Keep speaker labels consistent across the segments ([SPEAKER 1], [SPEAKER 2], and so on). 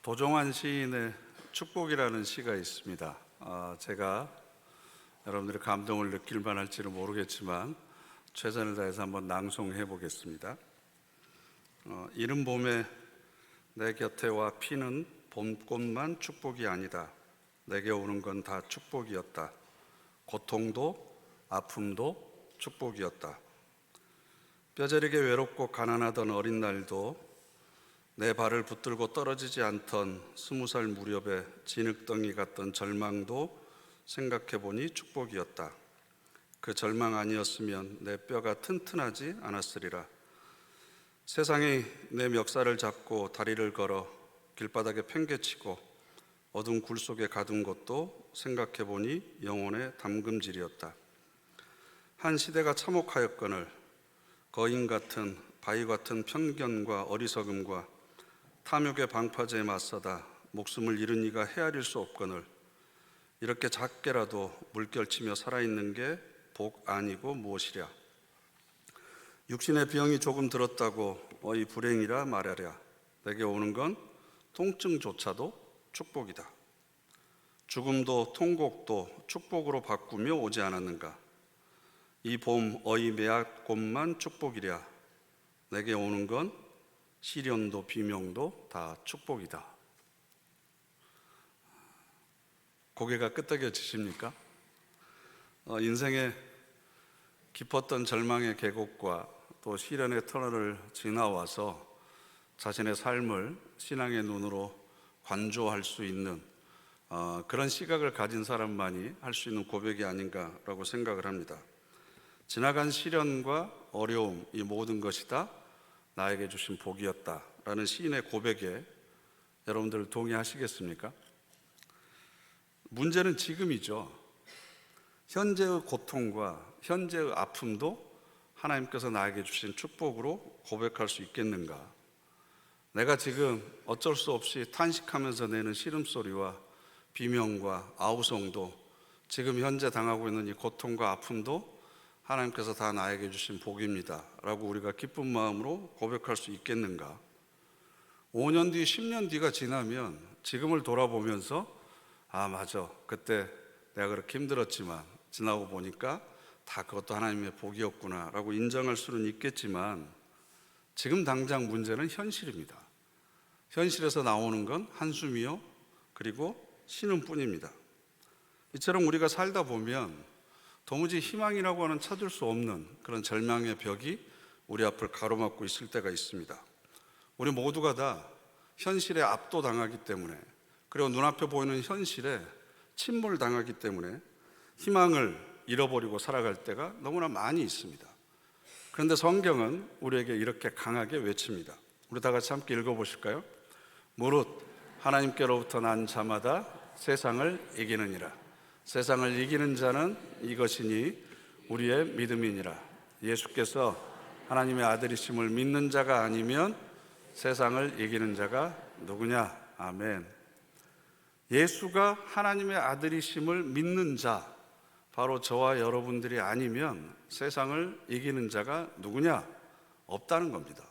[SPEAKER 1] 도종환 시인의 축복이라는 시가 있습니다. 제가 여러분들의 감동을 느낄 만할지는 모르겠지만 최선을 다해서 한번 낭송해 보겠습니다. 이른 봄에 내 곁에 와 피는 봄꽃만 축복이 아니다. 내게 오는 건 다 축복이었다. 고통도 아픔도 축복이었다. 뼈저리게 외롭고 가난하던 어린 날도 내 발을 붙들고 떨어지지 않던 20살 무렵에 진흙덩이 같던 절망도 생각해보니 축복이었다. 그 절망 아니었으면 내 뼈가 튼튼하지 않았으리라. 세상이 내 멱살을 잡고 다리를 걸어 길바닥에 팽개치고 어두운 굴 속에 가둔 것도 생각해보니 영혼의 담금질이었다. 한 시대가 참혹하였거늘 거인 같은 바위 같은 편견과 어리석음과 탐욕의 방파제에 맞서다 목숨을 잃은 이가 헤아릴 수 없거늘 이렇게 작게라도 물결치며 살아있는 게 복 아니고 무엇이랴. 육신의 병이 조금 들었다고 어이 불행이라 말하랴. 내게 오는 건 통증조차도 축복이다. 죽음도 통곡도 축복으로 바꾸며 오지 않았는가. 이 봄 어이 매앗꽃만 축복이랴. 내게 오는 건 시련도 비명도 다 축복이다. 고개가 끄덕여지십니까? 인생의 깊었던 절망의 계곡과 또 시련의 터널을 지나와서 자신의 삶을 신앙의 눈으로 관조할 수 있는 그런 시각을 가진 사람만이 할 수 있는 고백이 아닌가라고 생각을 합니다. 지나간 시련과 어려움, 이 모든 것이 다 나에게 주신 복이었다라는 시인의 고백에 여러분들 동의하시겠습니까? 문제는 지금이죠. 현재의 고통과 현재의 아픔도 하나님께서 나에게 주신 축복으로 고백할 수 있겠는가? 내가 지금 어쩔 수 없이 탄식하면서 내는 시름소리와 비명과 아우성도 지금 현재 당하고 있는 이 고통과 아픔도 하나님께서 다 나에게 주신 복입니다 라고 우리가 기쁜 마음으로 고백할 수 있겠는가? 5년 뒤, 10년 뒤가 지나면 지금을 돌아보면서 맞아, 그때 내가 그렇게 힘들었지만 지나고 보니까 다 그것도 하나님의 복이었구나 라고 인정할 수는 있겠지만 지금 당장 문제는 현실입니다. 현실에서 나오는 건 한숨이요 그리고 신음뿐입니다. 이처럼 우리가 살다 보면 도무지 희망이라고 하는 찾을 수 없는 그런 절망의 벽이 우리 앞을 가로막고 있을 때가 있습니다. 우리 모두가 다 현실에 압도당하기 때문에 그리고 눈앞에 보이는 현실에 침몰당하기 때문에 희망을 잃어버리고 살아갈 때가 너무나 많이 있습니다. 그런데 성경은 우리에게 이렇게 강하게 외칩니다. 우리 다 같이 함께 읽어보실까요? 무릇 하나님께로부터 난 자마다 세상을 이기느니라. 세상을 이기는 자는 이것이니 우리의 믿음이니라. 예수께서 하나님의 아들이심을 믿는 자가 아니면 세상을 이기는 자가 누구냐? 아멘. 예수가 하나님의 아들이심을 믿는 자, 바로 저와 여러분들이 아니면 세상을 이기는 자가 누구냐? 없다는 겁니다.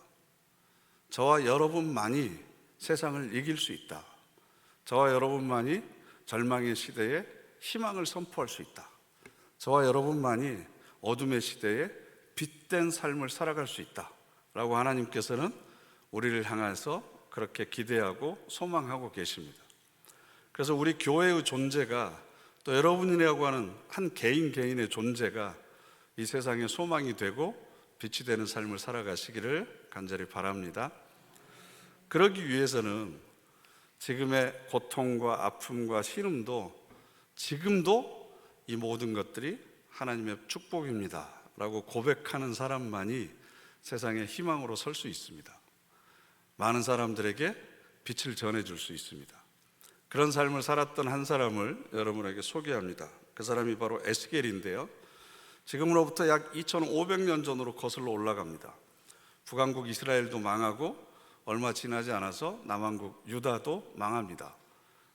[SPEAKER 1] 저와 여러분만이 세상을 이길 수 있다. 저와 여러분만이 절망의 시대에 희망을 선포할 수 있다. 저와 여러분만이 어둠의 시대에 빛된 삶을 살아갈 수 있다 라고 하나님께서는 우리를 향해서 그렇게 기대하고 소망하고 계십니다. 그래서 우리 교회의 존재가 또 여러분이라고 하는 한 개인의 존재가 이 세상의 소망이 되고 빛이 되는 삶을 살아가시기를 간절히 바랍니다. 그러기 위해서는 지금의 고통과 아픔과 신음도 지금도 이 모든 것들이 하나님의 축복입니다 라고 고백하는 사람만이 세상의 희망으로 설 수 있습니다. 많은 사람들에게 빛을 전해줄 수 있습니다. 그런 삶을 살았던 한 사람을 여러분에게 소개합니다. 그 사람이 바로 에스겔인데요, 지금으로부터 약 2500년 전으로 거슬러 올라갑니다. 북왕국 이스라엘도 망하고 얼마 지나지 않아서 남왕국 유다도 망합니다.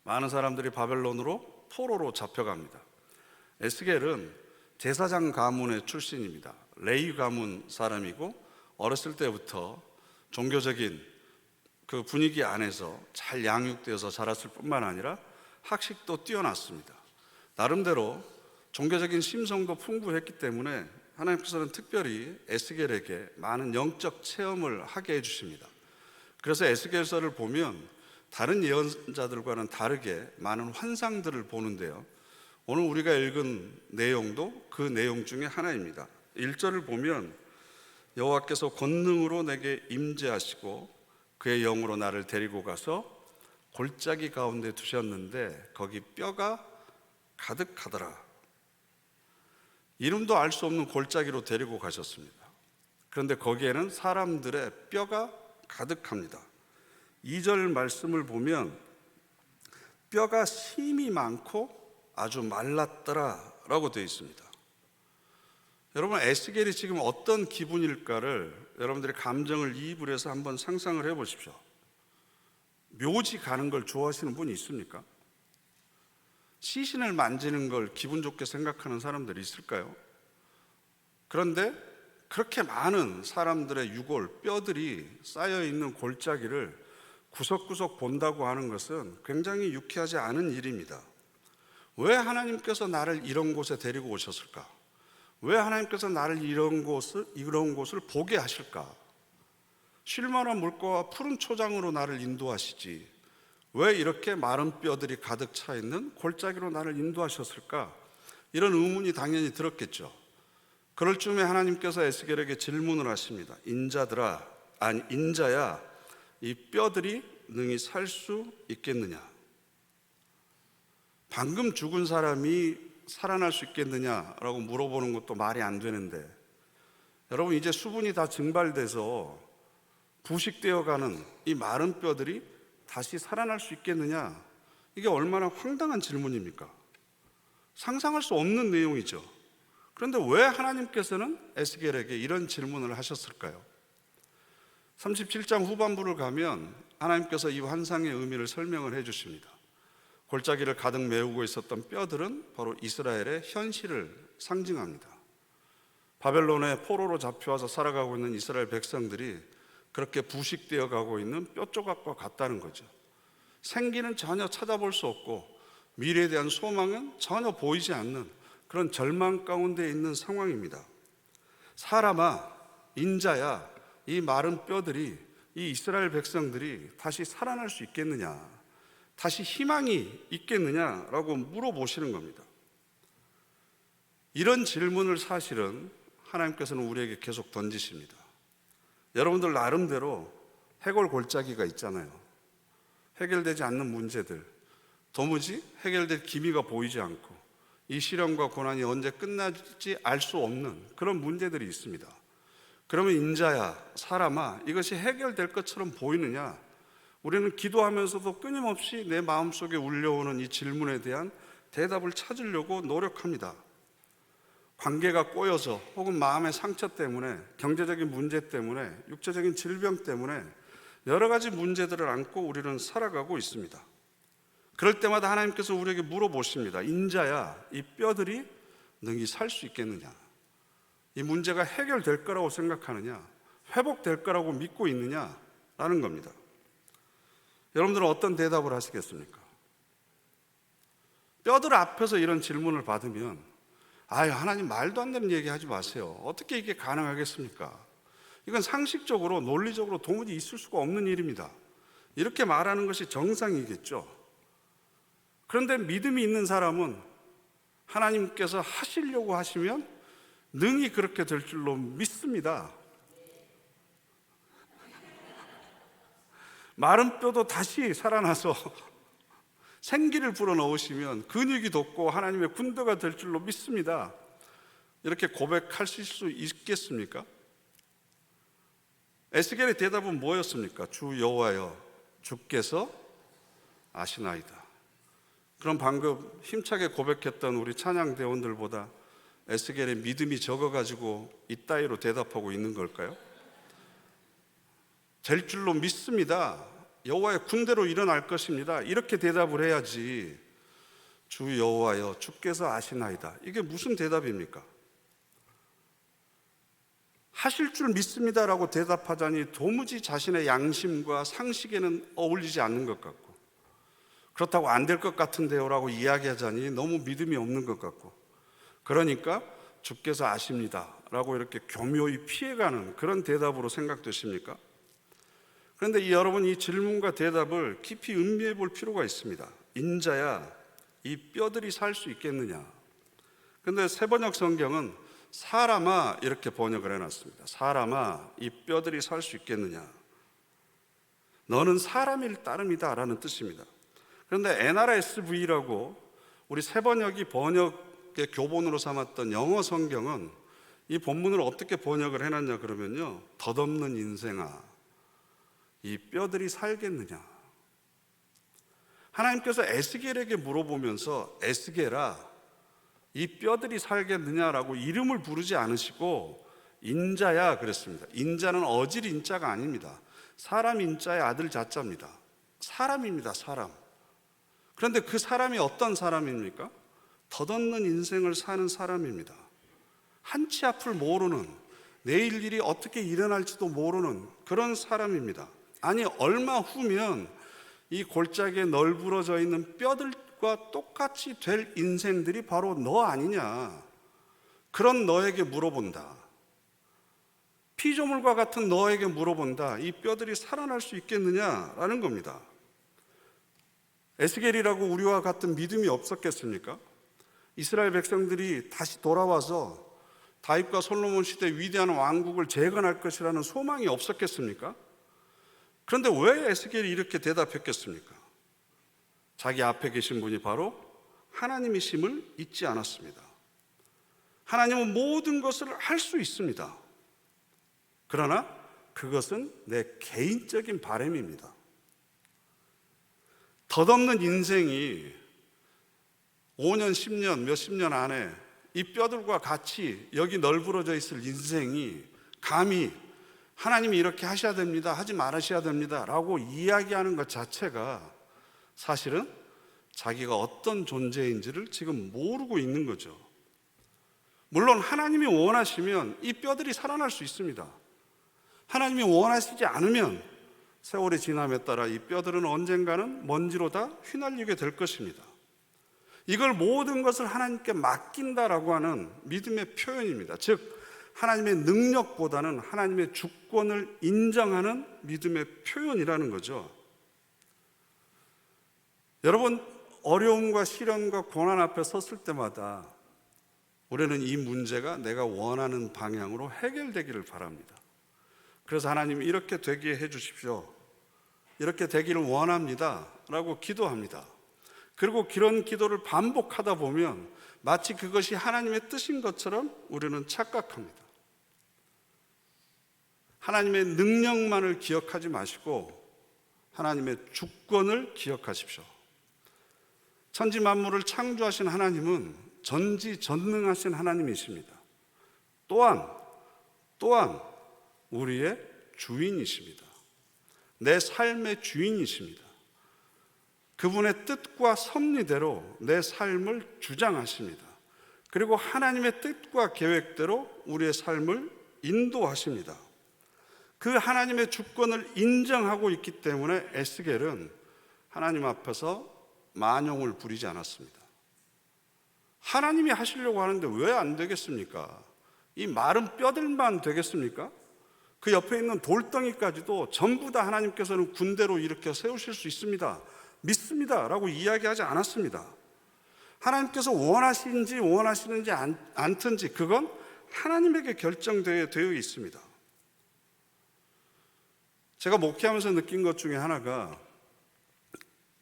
[SPEAKER 1] 많은 사람들이 바벨론으로 포로로 잡혀갑니다. 에스겔은 제사장 가문의 출신입니다. 레위 가문 사람이고 어렸을 때부터 종교적인 그 분위기 안에서 잘 양육되어서 자랐을 뿐만 아니라 학식도 뛰어났습니다. 나름대로 종교적인 심성도 풍부했기 때문에 하나님께서는 특별히 에스겔에게 많은 영적 체험을 하게 해주십니다. 그래서 에스겔서를 보면 다른 예언자들과는 다르게 많은 환상들을 보는데요, 오늘 우리가 읽은 내용도 그 내용 중에 하나입니다. 1절을 보면 여호와께서 권능으로 내게 임재하시고 그의 영으로 나를 데리고 가서 골짜기 가운데 두셨는데 거기 뼈가 가득하더라. 이름도 알 수 없는 골짜기로 데리고 가셨습니다. 그런데 거기에는 사람들의 뼈가 가득합니다. 2절 말씀을 보면 뼈가 심이 많고 아주 말랐더라 라고 되어 있습니다. 여러분, 에스겔이 지금 어떤 기분일까를 여러분들의 감정을 이입을 해서 한번 상상을 해 보십시오. 묘지 가는 걸 좋아하시는 분이 있습니까? 시신을 만지는 걸 기분 좋게 생각하는 사람들이 있을까요? 그런데 그렇게 많은 사람들의 유골, 뼈들이 쌓여 있는 골짜기를 구석구석 본다고 하는 것은 굉장히 유쾌하지 않은 일입니다. 왜 하나님께서 나를 이런 곳에 데리고 오셨을까? 왜 하나님께서 나를 이런 곳을 보게 하실까? 쉴만한 물가와 푸른 초장으로 나를 인도하시지 왜 이렇게 마른 뼈들이 가득 차 있는 골짜기로 나를 인도하셨을까? 이런 의문이 당연히 들었겠죠. 그럴 쯤에 하나님께서 에스겔에게 질문을 하십니다. 인자야, 이 뼈들이 능히 살 수 있겠느냐? 방금 죽은 사람이 살아날 수 있겠느냐라고 물어보는 것도 말이 안 되는데, 여러분, 이제 수분이 다 증발돼서 부식되어 가는 이 마른 뼈들이 다시 살아날 수 있겠느냐? 이게 얼마나 황당한 질문입니까? 상상할 수 없는 내용이죠. 그런데 왜 하나님께서는 에스겔에게 이런 질문을 하셨을까요? 37장 후반부를 가면 하나님께서 이 환상의 의미를 설명을 해 주십니다. 골짜기를 가득 메우고 있었던 뼈들은 바로 이스라엘의 현실을 상징합니다. 바벨론의 포로로 잡혀와서 살아가고 있는 이스라엘 백성들이 그렇게 부식되어 가고 있는 뼈조각과 같다는 거죠. 생기는 전혀 찾아볼 수 없고 미래에 대한 소망은 전혀 보이지 않는 그런 절망 가운데 있는 상황입니다. 사람아, 인자야, 이 마른 뼈들이, 이 이스라엘 백성들이 다시 살아날 수 있겠느냐, 다시 희망이 있겠느냐라고 물어보시는 겁니다. 이런 질문을 사실은 하나님께서는 우리에게 계속 던지십니다. 여러분들 나름대로 해골 골짜기가 있잖아요. 해결되지 않는 문제들, 도무지 해결될 기미가 보이지 않고 이 시련과 고난이 언제 끝날지 알 수 없는 그런 문제들이 있습니다. 그러면 인자야, 사람아, 이것이 해결될 것처럼 보이느냐? 우리는 기도하면서도 끊임없이 내 마음속에 울려오는 이 질문에 대한 대답을 찾으려고 노력합니다. 관계가 꼬여서 혹은 마음의 상처 때문에, 경제적인 문제 때문에, 육체적인 질병 때문에 여러 가지 문제들을 안고 우리는 살아가고 있습니다. 그럴 때마다 하나님께서 우리에게 물어보십니다. 인자야, 이 뼈들이 능히 살 수 있겠느냐? 이 문제가 해결될 거라고 생각하느냐? 회복될 거라고 믿고 있느냐? 라는 겁니다. 여러분들은 어떤 대답을 하시겠습니까? 뼈들 앞에서 이런 질문을 받으면 하나님 말도 안 되는 얘기 하지 마세요. 어떻게 이게 가능하겠습니까? 이건 상식적으로, 논리적으로 도무지 있을 수가 없는 일입니다. 이렇게 말하는 것이 정상이겠죠. 그런데 믿음이 있는 사람은 하나님께서 하시려고 하시면 능히 그렇게 될 줄로 믿습니다. 마른 뼈도 다시 살아나서 생기를 불어넣으시면 근육이 돋고 하나님의 군대가 될 줄로 믿습니다. 이렇게 고백하실 수 있겠습니까? 에스겔의 대답은 뭐였습니까? 주 여호와여, 주께서 아시나이다. 그럼 방금 힘차게 고백했던 우리 찬양대원들보다 에스겔의 믿음이 적어가지고 이따위로 대답하고 있는 걸까요? 될 줄로 믿습니다. 여호와의 군대로 일어날 것입니다. 이렇게 대답을 해야지. 주 여호와여, 주께서 아시나이다. 이게 무슨 대답입니까? 하실 줄 믿습니다라고 대답하자니 도무지 자신의 양심과 상식에는 어울리지 않는 것 같고, 그렇다고 안 될 것 같은데요라고 이야기하자니 너무 믿음이 없는 것 같고, 그러니까 주께서 아십니다라고 이렇게 교묘히 피해가는 그런 대답으로 생각되십니까? 그런데 여러분, 이 질문과 대답을 깊이 음미해 볼 필요가 있습니다. 인자야, 이 뼈들이 살 수 있겠느냐? 그런데 새번역 성경은 사람아 이렇게 번역을 해놨습니다. 사람아, 이 뼈들이 살 수 있겠느냐? 너는 사람일 따름이다 라는 뜻입니다. 그런데 NRSV라고 우리 새번역이 번역의 교본으로 삼았던 영어 성경은 이 본문을 어떻게 번역을 해놨냐 그러면요, 덧없는 인생아, 이 뼈들이 살겠느냐? 하나님께서 에스겔에게 물어보면서 에스겔아, 이 뼈들이 살겠느냐라고 이름을 부르지 않으시고 인자야 그랬습니다. 인자는 어질 인자가 아닙니다. 사람 인자의 아들 자자입니다. 사람입니다, 사람. 그런데 그 사람이 어떤 사람입니까? 덧없는 인생을 사는 사람입니다. 한치 앞을 모르는, 내일 일이 어떻게 일어날지도 모르는 그런 사람입니다. 아니, 얼마 후면 이 골짜기에 널브러져 있는 뼈들과 똑같이 될 인생들이 바로 너 아니냐. 그런 너에게 물어본다. 피조물과 같은 너에게 물어본다. 이 뼈들이 살아날 수 있겠느냐라는 겁니다. 에스겔이라고 우리와 같은 믿음이 없었겠습니까? 이스라엘 백성들이 다시 돌아와서 다윗과 솔로몬 시대 위대한 왕국을 재건할 것이라는 소망이 없었겠습니까? 그런데 왜 에스겔이 이렇게 대답했겠습니까? 자기 앞에 계신 분이 바로 하나님이심을 잊지 않았습니다. 하나님은 모든 것을 할 수 있습니다. 그러나 그것은 내 개인적인 바람입니다. 덧없는 인생이 5년, 10년, 몇십 년 안에 이 뼈들과 같이 여기 널브러져 있을 인생이 감히 하나님이 이렇게 하셔야 됩니다, 하지 말으셔야 됩니다 라고 이야기하는 것 자체가 사실은 자기가 어떤 존재인지를 지금 모르고 있는 거죠. 물론 하나님이 원하시면 이 뼈들이 살아날 수 있습니다. 하나님이 원하시지 않으면 세월이 지남에 따라 이 뼈들은 언젠가는 먼지로 다 휘날리게 될 것입니다. 이걸 모든 것을 하나님께 맡긴다라고 하는 믿음의 표현입니다. 즉 하나님의 능력보다는 하나님의 주권을 인정하는 믿음의 표현이라는 거죠. 여러분, 어려움과 시련과 고난 앞에 섰을 때마다 우리는 이 문제가 내가 원하는 방향으로 해결되기를 바랍니다. 그래서 하나님 이렇게 되게 해 주십시오, 이렇게 되기를 원합니다 라고 기도합니다. 그리고 그런 기도를 반복하다 보면 마치 그것이 하나님의 뜻인 것처럼 우리는 착각합니다. 하나님의 능력만을 기억하지 마시고 하나님의 주권을 기억하십시오. 천지 만물을 창조하신 하나님은 전지전능하신 하나님이십니다. 또한 우리의 주인이십니다. 내 삶의 주인이십니다. 그분의 뜻과 섭리대로 내 삶을 주장하십니다. 그리고 하나님의 뜻과 계획대로 우리의 삶을 인도하십니다. 그 하나님의 주권을 인정하고 있기 때문에 에스겔은 하나님 앞에서 만용을 부리지 않았습니다. 하나님이 하시려고 하는데 왜 안 되겠습니까? 이 마른 뼈들만 되겠습니까? 그 옆에 있는 돌덩이까지도 전부 다 하나님께서는 군대로 일으켜 세우실 수 있습니다, 믿습니다 라고 이야기하지 않았습니다. 하나님께서 원하시는지 원하시는지 않든지 그건 하나님에게 결정되어 있습니다. 제가 목회하면서 느낀 것 중에 하나가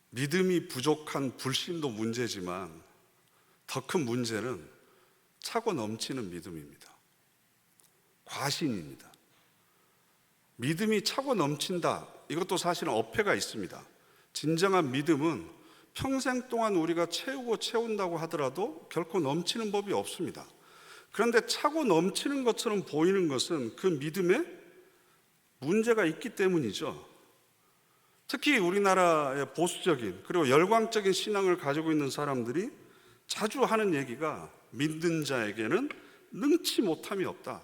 [SPEAKER 1] 믿음이 부족한 불신도 문제지만 더 큰 문제는 차고 넘치는 믿음입니다. 과신입니다. 믿음이 차고 넘친다, 이것도 사실은 어폐가 있습니다. 진정한 믿음은 평생 동안 우리가 채우고 채운다고 하더라도 결코 넘치는 법이 없습니다. 그런데 차고 넘치는 것처럼 보이는 것은 그 믿음에 문제가 있기 때문이죠. 특히 우리나라의 보수적인 그리고 열광적인 신앙을 가지고 있는 사람들이 자주 하는 얘기가 믿는 자에게는 능치 못함이 없다.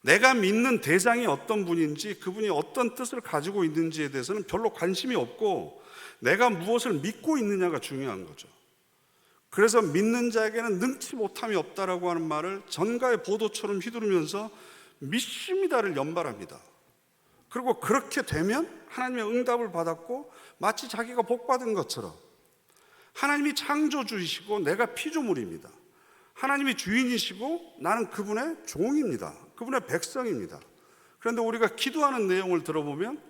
[SPEAKER 1] 내가 믿는 대상이 어떤 분인지, 그분이 어떤 뜻을 가지고 있는지에 대해서는 별로 관심이 없고 내가 무엇을 믿고 있느냐가 중요한 거죠. 그래서 믿는 자에게는 능치 못함이 없다라고 하는 말을 전가의 보도처럼 휘두르면서 믿습니다를 연발합니다. 그리고 그렇게 되면 하나님의 응답을 받았고 마치 자기가 복받은 것처럼, 하나님이 창조주이시고 내가 피조물입니다. 하나님이 주인이시고 나는 그분의 종입니다. 그분의 백성입니다. 그런데 우리가 기도하는 내용을 들어보면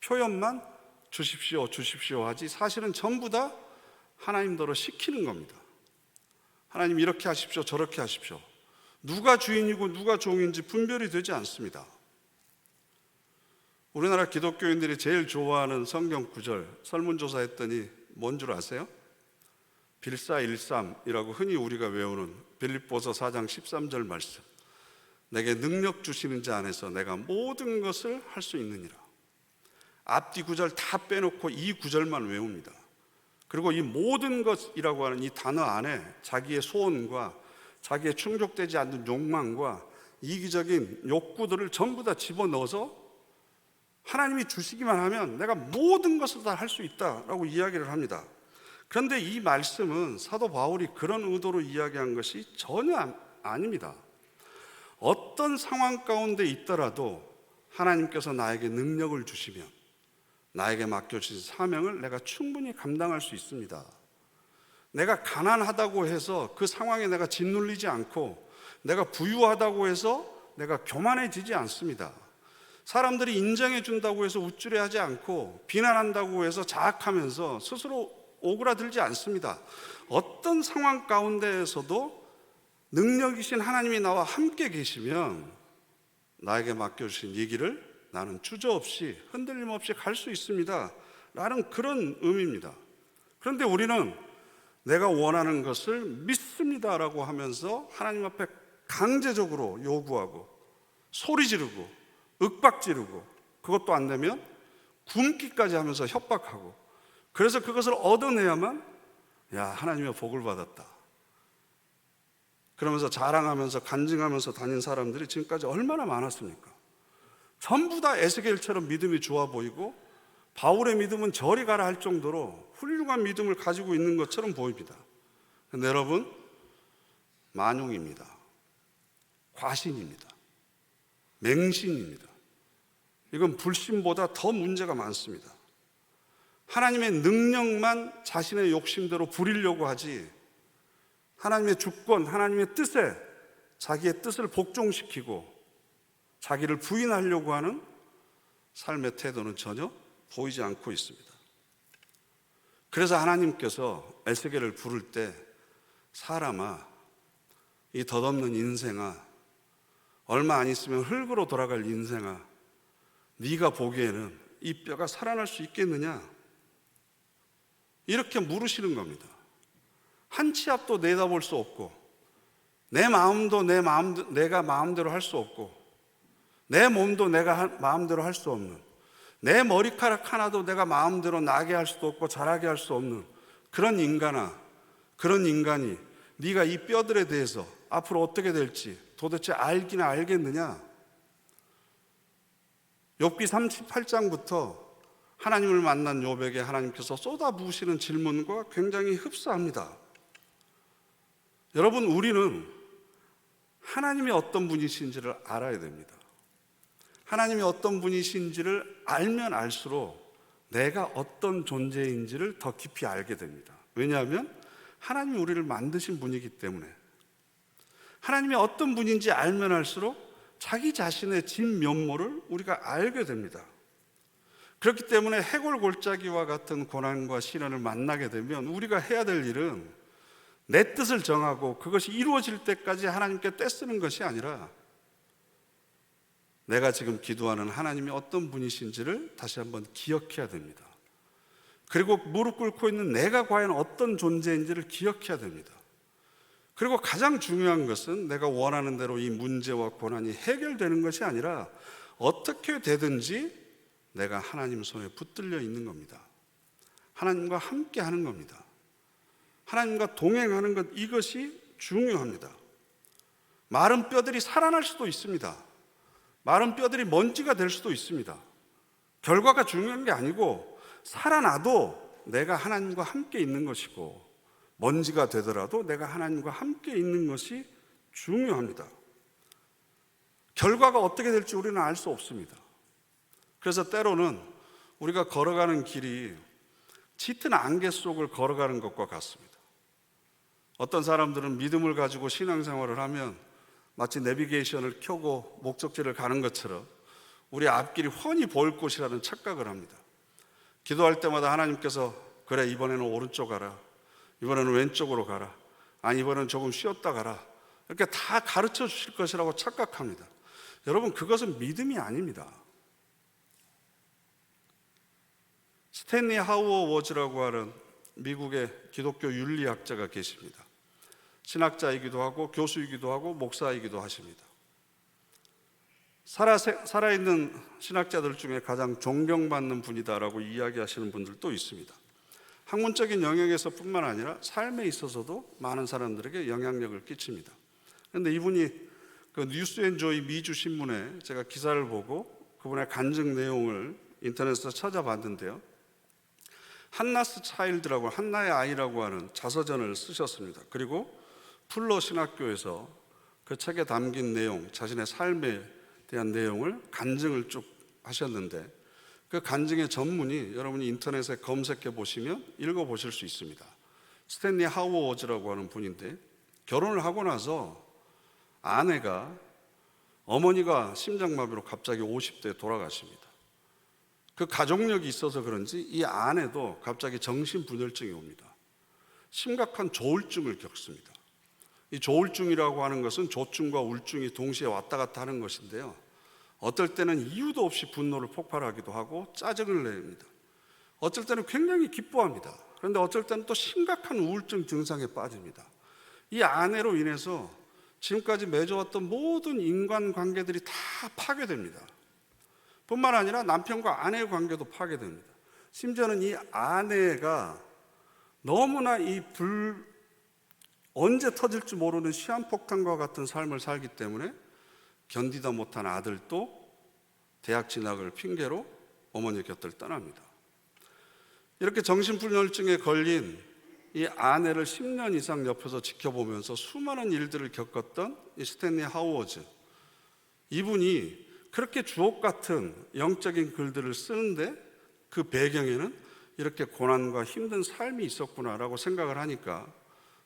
[SPEAKER 1] 표현만 주십시오, 주십시오 하지 사실은 전부 다 하나님대로 시키는 겁니다. 하나님 이렇게 하십시오, 저렇게 하십시오. 누가 주인이고 누가 종인지 분별이 되지 않습니다. 우리나라 기독교인들이 제일 좋아하는 성경 구절 설문조사 했더니 뭔 줄 아세요? 빌사일삼이라고 흔히 우리가 외우는 빌립보서 4장 13절 말씀. 내게 능력 주시는 자 안에서 내가 모든 것을 할 수 있느니라. 앞뒤 구절 다 빼놓고 이 구절만 외웁니다. 그리고 이 모든 것이라고 하는 이 단어 안에 자기의 소원과 자기의 충족되지 않는 욕망과 이기적인 욕구들을 전부 다 집어넣어서 하나님이 주시기만 하면 내가 모든 것을 다 할 수 있다라고 이야기를 합니다. 그런데 이 말씀은 사도 바울이 그런 의도로 이야기한 것이 전혀 아닙니다. 어떤 상황 가운데 있더라도 하나님께서 나에게 능력을 주시면 나에게 맡겨주신 사명을 내가 충분히 감당할 수 있습니다. 내가 가난하다고 해서 그 상황에 내가 짓눌리지 않고, 내가 부유하다고 해서 내가 교만해지지 않습니다. 사람들이 인정해 준다고 해서 우쭐해하지 않고, 비난한다고 해서 자학하면서 스스로 오그라들지 않습니다. 어떤 상황 가운데에서도 능력이신 하나님이 나와 함께 계시면 나에게 맡겨주신 이 길을 나는 주저없이 흔들림 없이 갈 수 있습니다 라는 그런 의미입니다. 그런데 우리는 내가 원하는 것을 믿습니다라고 하면서 하나님 앞에 강제적으로 요구하고 소리 지르고 윽박 지르고, 그것도 안 되면 굶기까지 하면서 협박하고, 그래서 그것을 얻어내야만 야 하나님의 복을 받았다 그러면서 자랑하면서 간증하면서 다닌 사람들이 지금까지 얼마나 많았습니까? 전부 다 에스겔처럼 믿음이 좋아 보이고 바울의 믿음은 저리 가라 할 정도로 훌륭한 믿음을 가지고 있는 것처럼 보입니다. 그런데 여러분, 만용입니다. 과신입니다. 맹신입니다. 이건 불신보다 더 문제가 많습니다. 하나님의 능력만 자신의 욕심대로 부리려고 하지, 하나님의 주권, 하나님의 뜻에 자기의 뜻을 복종시키고 자기를 부인하려고 하는 삶의 태도는 전혀 보이지 않고 있습니다. 그래서 하나님께서 에스겔을 부를 때, 사람아, 이 덧없는 인생아, 얼마 안 있으면 흙으로 돌아갈 인생아, 네가 보기에는 이 뼈가 살아날 수 있겠느냐? 이렇게 물으시는 겁니다. 한 치 앞도 내다볼 수 없고, 내 마음도 내가 마음대로 할 수 없고, 내 몸도 내가 마음대로 할 수 없는, 내 머리카락 하나도 내가 마음대로 나게 할 수도 없고 자라게 할 수 없는 그런 인간아, 그런 인간이 네가 이 뼈들에 대해서 앞으로 어떻게 될지 도대체 알기나 알겠느냐? 욥기 38장부터 하나님을 만난 욥에게 하나님께서 쏟아부으시는 질문과 굉장히 흡사합니다. 여러분, 우리는 하나님이 어떤 분이신지를 알아야 됩니다. 하나님이 어떤 분이신지를 알면 알수록 내가 어떤 존재인지를 더 깊이 알게 됩니다. 왜냐하면 하나님이 우리를 만드신 분이기 때문에. 하나님이 어떤 분인지 알면 알수록 자기 자신의 진면모를 우리가 알게 됩니다. 그렇기 때문에 해골골짜기와 같은 고난과 시련을 만나게 되면 우리가 해야 될 일은 내 뜻을 정하고 그것이 이루어질 때까지 하나님께 떼쓰는 것이 아니라 내가 지금 기도하는 하나님이 어떤 분이신지를 다시 한번 기억해야 됩니다. 그리고 무릎 꿇고 있는 내가 과연 어떤 존재인지를 기억해야 됩니다. 그리고 가장 중요한 것은 내가 원하는 대로 이 문제와 고난이 해결되는 것이 아니라 어떻게 되든지 내가 하나님 손에 붙들려 있는 겁니다. 하나님과 함께 하는 겁니다. 하나님과 동행하는 것, 이것이 중요합니다. 마른 뼈들이 살아날 수도 있습니다. 마른 뼈들이 먼지가 될 수도 있습니다. 결과가 중요한 게 아니고 살아나도 내가 하나님과 함께 있는 것이고 먼지가 되더라도 내가 하나님과 함께 있는 것이 중요합니다. 결과가 어떻게 될지 우리는 알 수 없습니다. 그래서 때로는 우리가 걸어가는 길이 짙은 안개 속을 걸어가는 것과 같습니다. 어떤 사람들은 믿음을 가지고 신앙생활을 하면 마치 내비게이션을 켜고 목적지를 가는 것처럼 우리 앞길이 훤히 보일 곳이라는 착각을 합니다. 기도할 때마다 하나님께서 그래 이번에는 오른쪽 가라, 이번에는 왼쪽으로 가라, 아니 이번에는 조금 쉬었다 가라, 이렇게 다 가르쳐 주실 것이라고 착각합니다. 여러분, 그것은 믿음이 아닙니다. 스탠리 하우어워즈라고 하는 미국의 기독교 윤리학자가 계십니다. 신학자이기도 하고 교수이기도 하고 목사이기도 하십니다. 살아있는 신학자들 중에 가장 존경받는 분이다라고 이야기하시는 분들도 있습니다. 학문적인 영역에서 뿐만 아니라 삶에 있어서도 많은 사람들에게 영향력을 끼칩니다. 그런데 이분이 그 뉴스앤조이 미주 신문에 제가 기사를 보고 그분의 간증 내용을 인터넷에서 찾아봤는데요. 한나스 차일드라고, 한나의 아이라고 하는 자서전을 쓰셨습니다. 그리고 풀러 신학교에서 그 책에 담긴 내용, 자신의 삶에 대한 내용을 간증을 쭉 하셨는데 그 간증의 전문이 여러분이 인터넷에 검색해 보시면 읽어보실 수 있습니다. 스탠리 하우어워즈라고 하는 분인데 결혼을 하고 나서 아내가, 어머니가 심장마비로 갑자기 50대에 돌아가십니다. 그 가족력이 있어서 그런지 이 아내도 갑자기 정신분열증이 옵니다. 심각한 조울증을 겪습니다. 이 조울증이라고 하는 것은 조증과 울증이 동시에 왔다 갔다 하는 것인데요. 어떨 때는 이유도 없이 분노를 폭발하기도 하고 짜증을 냅니다. 어쩔 때는 굉장히 기뻐합니다. 그런데 어쩔 때는 또 심각한 우울증 증상에 빠집니다. 이 아내로 인해서 지금까지 맺어왔던 모든 인간관계들이 다 파괴됩니다. 뿐만 아니라 남편과 아내의 관계도 파괴됩니다. 심지어는 이 아내가 너무나 언제 터질지 모르는 시한폭탄과 같은 삶을 살기 때문에 견디다 못한 아들도 대학 진학을 핑계로 어머니 곁을 떠납니다. 이렇게 정신분열증에 걸린 이 아내를 10년 이상 옆에서 지켜보면서 수많은 일들을 겪었던 이 스탠리 하우어즈, 이분이 그렇게 주옥 같은 영적인 글들을 쓰는데 그 배경에는 이렇게 고난과 힘든 삶이 있었구나라고 생각을 하니까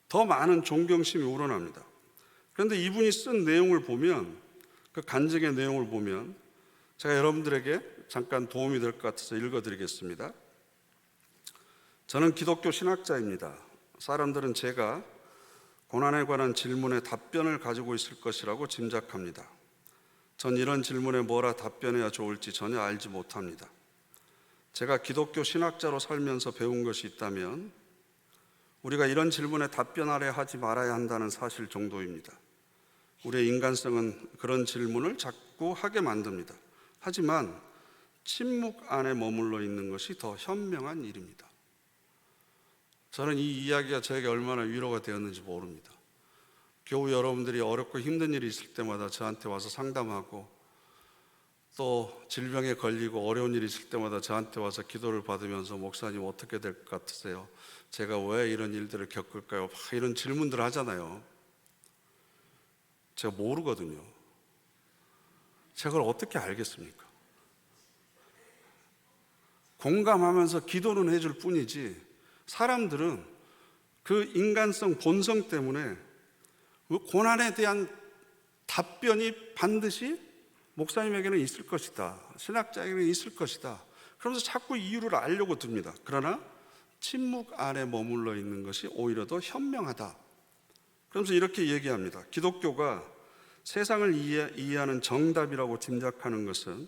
[SPEAKER 1] 더 많은 존경심이 우러납니다. 그런데 이분이 쓴 내용을 보면, 그 간증의 내용을 보면 제가 여러분들에게 잠깐 도움이 될 것 같아서 읽어드리겠습니다. 저는 기독교 신학자입니다. 사람들은 제가 고난에 관한 질문에 답변을 가지고 있을 것이라고 짐작합니다. 전 이런 질문에 뭐라 답변해야 좋을지 전혀 알지 못합니다. 제가 기독교 신학자로 살면서 배운 것이 있다면 우리가 이런 질문에 답변하려 하지 말아야 한다는 사실 정도입니다. 우리의 인간성은 그런 질문을 자꾸 하게 만듭니다. 하지만 침묵 안에 머물러 있는 것이 더 현명한 일입니다. 저는 이 이야기가 저에게 얼마나 위로가 되었는지 모릅니다. 교우 여러분들이 어렵고 힘든 일이 있을 때마다 저한테 와서 상담하고 또 질병에 걸리고 어려운 일이 있을 때마다 저한테 와서 기도를 받으면서 목사님 어떻게 될 것 같으세요? 제가 왜 이런 일들을 겪을까요? 이런 질문들을 하잖아요. 제가 모르거든요. 제가 그걸 어떻게 알겠습니까? 공감하면서 기도는 해줄 뿐이지 사람들은 그 인간성 본성 때문에 고난에 대한 답변이 반드시 목사님에게는 있을 것이다, 신학자에게는 있을 것이다, 그러면서 자꾸 이유를 알려고 듭니다. 그러나 침묵 안에 머물러 있는 것이 오히려 더 현명하다. 그러면서 이렇게 얘기합니다. 기독교가 세상을 이해하는 정답이라고 짐작하는 것은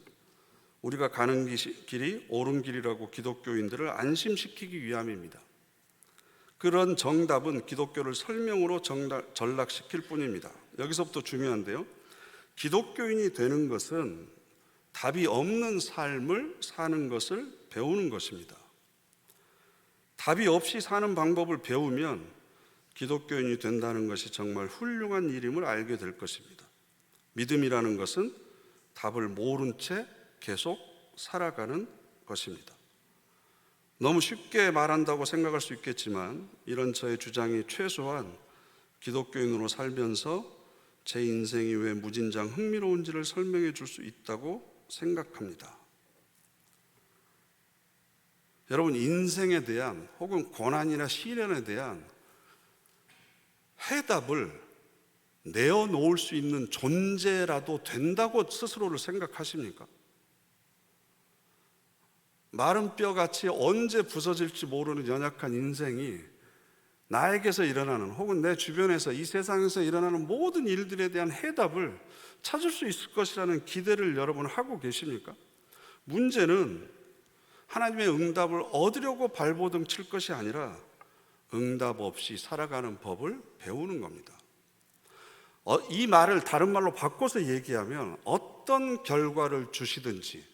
[SPEAKER 1] 우리가 가는 길이 옳은 길이라고 기독교인들을 안심시키기 위함입니다. 그런 정답은 기독교를 설명으로 전락시킬 뿐입니다. 여기서부터 중요한데요. 기독교인이 되는 것은 답이 없는 삶을 사는 것을 배우는 것입니다. 답이 없이 사는 방법을 배우면 기독교인이 된다는 것이 정말 훌륭한 일임을 알게 될 것입니다. 믿음이라는 것은 답을 모른 채 계속 살아가는 것입니다. 너무 쉽게 말한다고 생각할 수 있겠지만 이런 저의 주장이 최소한 기독교인으로 살면서 제 인생이 왜 무진장 흥미로운지를 설명해 줄 수 있다고 생각합니다. 여러분, 인생에 대한 혹은 고난이나 시련에 대한 해답을 내어놓을 수 있는 존재라도 된다고 스스로를 생각하십니까? 마른 뼈같이 언제 부서질지 모르는 연약한 인생이 나에게서 일어나는 혹은 내 주변에서 이 세상에서 일어나는 모든 일들에 대한 해답을 찾을 수 있을 것이라는 기대를 여러분 하고 계십니까? 문제는 하나님의 응답을 얻으려고 발버둥 칠 것이 아니라 응답 없이 살아가는 법을 배우는 겁니다. 이 말을 다른 말로 바꿔서 얘기하면 어떤 결과를 주시든지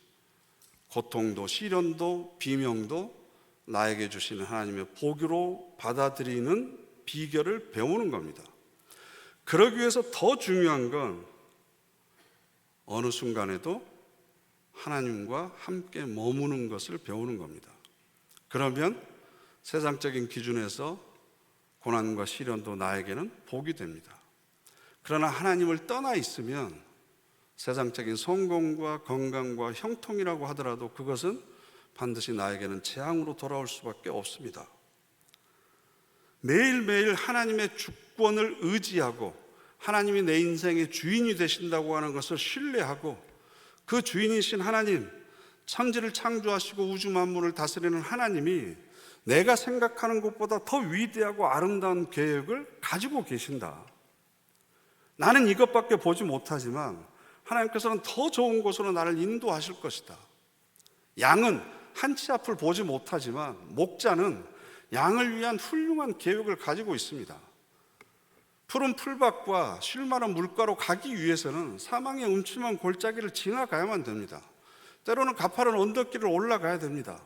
[SPEAKER 1] 고통도 시련도 비명도 나에게 주시는 하나님의 복으로 받아들이는 비결을 배우는 겁니다. 그러기 위해서 더 중요한 건 어느 순간에도 하나님과 함께 머무는 것을 배우는 겁니다. 그러면 세상적인 기준에서 고난과 시련도 나에게는 복이 됩니다. 그러나 하나님을 떠나 있으면 세상적인 성공과 건강과 형통이라고 하더라도 그것은 반드시 나에게는 재앙으로 돌아올 수밖에 없습니다. 매일매일 하나님의 주권을 의지하고 하나님이 내 인생의 주인이 되신다고 하는 것을 신뢰하고 그 주인이신 하나님, 천지를 창조하시고 우주 만물을 다스리는 하나님이 내가 생각하는 것보다 더 위대하고 아름다운 계획을 가지고 계신다. 나는 이것밖에 보지 못하지만 하나님께서는 더 좋은 곳으로 나를 인도하실 것이다. 양은 한 치 앞을 보지 못하지만 목자는 양을 위한 훌륭한 계획을 가지고 있습니다. 푸른 풀밭과 쉴만한 물가로 가기 위해서는 사망의 음침한 골짜기를 지나가야만 됩니다. 때로는 가파른 언덕길을 올라가야 됩니다.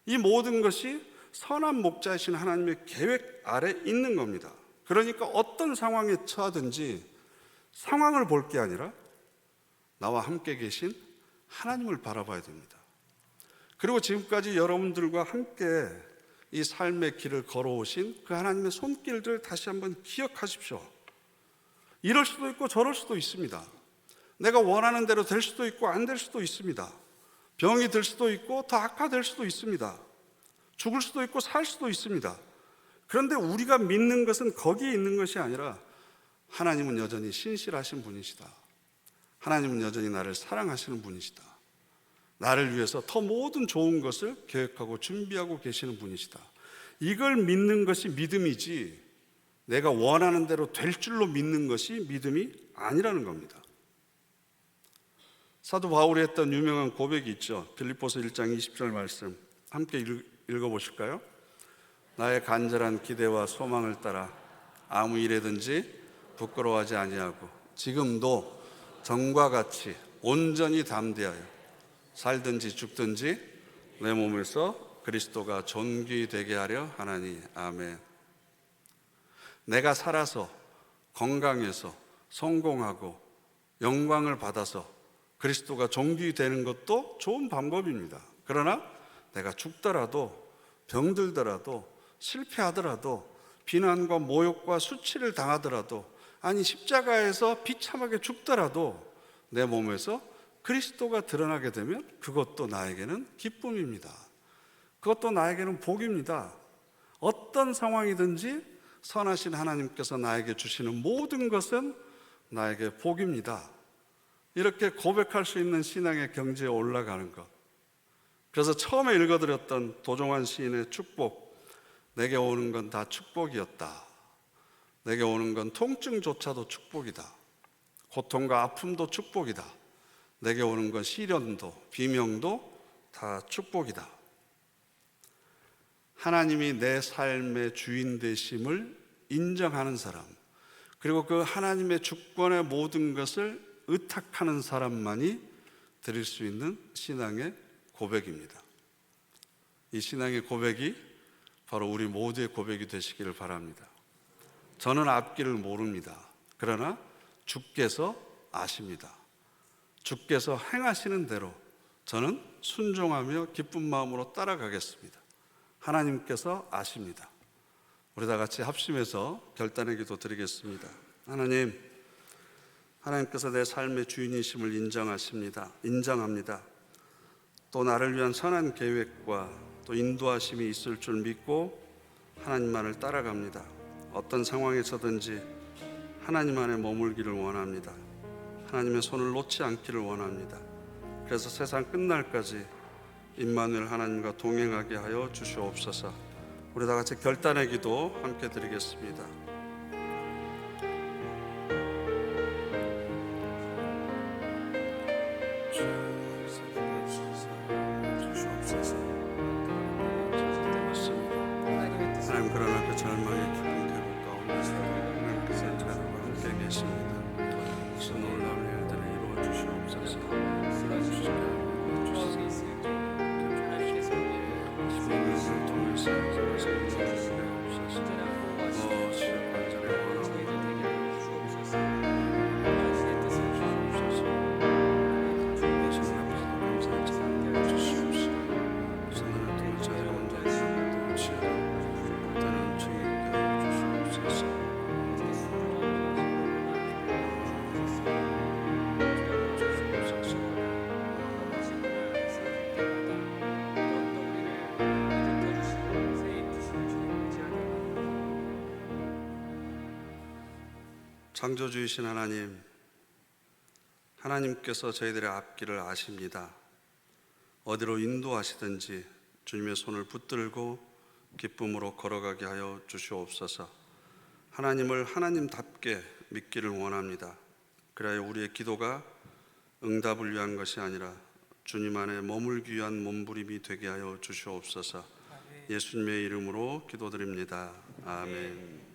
[SPEAKER 1] 이 모든 것이 선한 목자이신 하나님의 계획 아래 있는 겁니다. 그러니까 어떤 상황에 처하든지 상황을 볼 게 아니라 나와 함께 계신 하나님을 바라봐야 됩니다. 그리고 지금까지 여러분들과 함께 이 삶의 길을 걸어오신 그 하나님의 손길들 다시 한번 기억하십시오. 이럴 수도 있고 저럴 수도 있습니다. 내가 원하는 대로 될 수도 있고 안 될 수도 있습니다. 병이 들 수도 있고 더 악화될 수도 있습니다. 죽을 수도 있고 살 수도 있습니다. 그런데 우리가 믿는 것은 거기에 있는 것이 아니라 하나님은 여전히 신실하신 분이시다. 하나님은 여전히 나를 사랑하시는 분이시다. 나를 위해서 더 모든 좋은 것을 계획하고 준비하고 계시는 분이시다. 이걸 믿는 것이 믿음이지 내가 원하는 대로 될 줄로 믿는 것이 믿음이 아니라는 겁니다. 사도 바울이 했던 유명한 고백이 있죠. 빌립보서 1장 20절 말씀 함께 읽어보실까요? 나의 간절한 기대와 소망을 따라 아무 일에든지 부끄러워하지 아니하고 지금도 전과 같이 온전히 담대하여 살든지 죽든지 내 몸에서 그리스도가 존귀 되게 하려 하나니. 아멘. 내가 살아서 건강해서 성공하고 영광을 받아서 그리스도가 존귀 되는 것도 좋은 방법입니다. 그러나 내가 죽더라도 병들더라도 실패하더라도 비난과 모욕과 수치를 당하더라도 아니 십자가에서 비참하게 죽더라도 내 몸에서 그리스도가 드러나게 되면 그것도 나에게는 기쁨입니다. 그것도 나에게는 복입니다. 어떤 상황이든지 선하신 하나님께서 나에게 주시는 모든 것은 나에게 복입니다. 이렇게 고백할 수 있는 신앙의 경지에 올라가는 것. 그래서 처음에 읽어드렸던 도종환 시인의 축복, 내게 오는 건 다 축복이었다. 내게 오는 건 통증조차도 축복이다. 고통과 아픔도 축복이다. 내게 오는 건 시련도 비명도 다 축복이다. 하나님이 내 삶의 주인 되심을 인정하는 사람, 그리고 그 하나님의 주권의 모든 것을 의탁하는 사람만이 드릴 수 있는 신앙의 고백입니다. 이 신앙의 고백이 바로 우리 모두의 고백이 되시기를 바랍니다. 저는 앞길을 모릅니다. 그러나 주께서 아십니다. 주께서 행하시는 대로 저는 순종하며 기쁜 마음으로 따라가겠습니다. 하나님께서 아십니다. 우리 다 같이 합심해서 결단의 기도 드리겠습니다. 하나님께서 내 삶의 주인이심을 인정합니다. 또 나를 위한 선한 계획과 또 인도하심이 있을 줄 믿고 하나님만을 따라갑니다. 어떤 상황에서든지 하나님 안에 머물기를 원합니다. 하나님의 손을 놓지 않기를 원합니다. 그래서 세상 끝날까지 임마누엘 하나님과 동행하게 하여 주시옵소서. 우리 다 같이 결단의 기도 함께 드리겠습니다. 하나님, 그러나 그 절망의 깊은 계곡 가운데 하나님께서 저희와 함께 계십니다. 무슨 놀라운 일들을 이루어 주시옵소서. 성령을 통해서 창조주이신 하나님께서 저희들의 앞길을 아십니다. 어디로 인도하시든지 주님의 손을 붙들고 기쁨으로 걸어가게 하여 주시옵소서. 하나님을 하나님답게 믿기를 원합니다. 그래야 우리의 기도가 응답을 위한 것이 아니라 주님 안에 머물기 위한 몸부림이 되게 하여 주시옵소서. 예수님의 이름으로 기도드립니다. 아멘.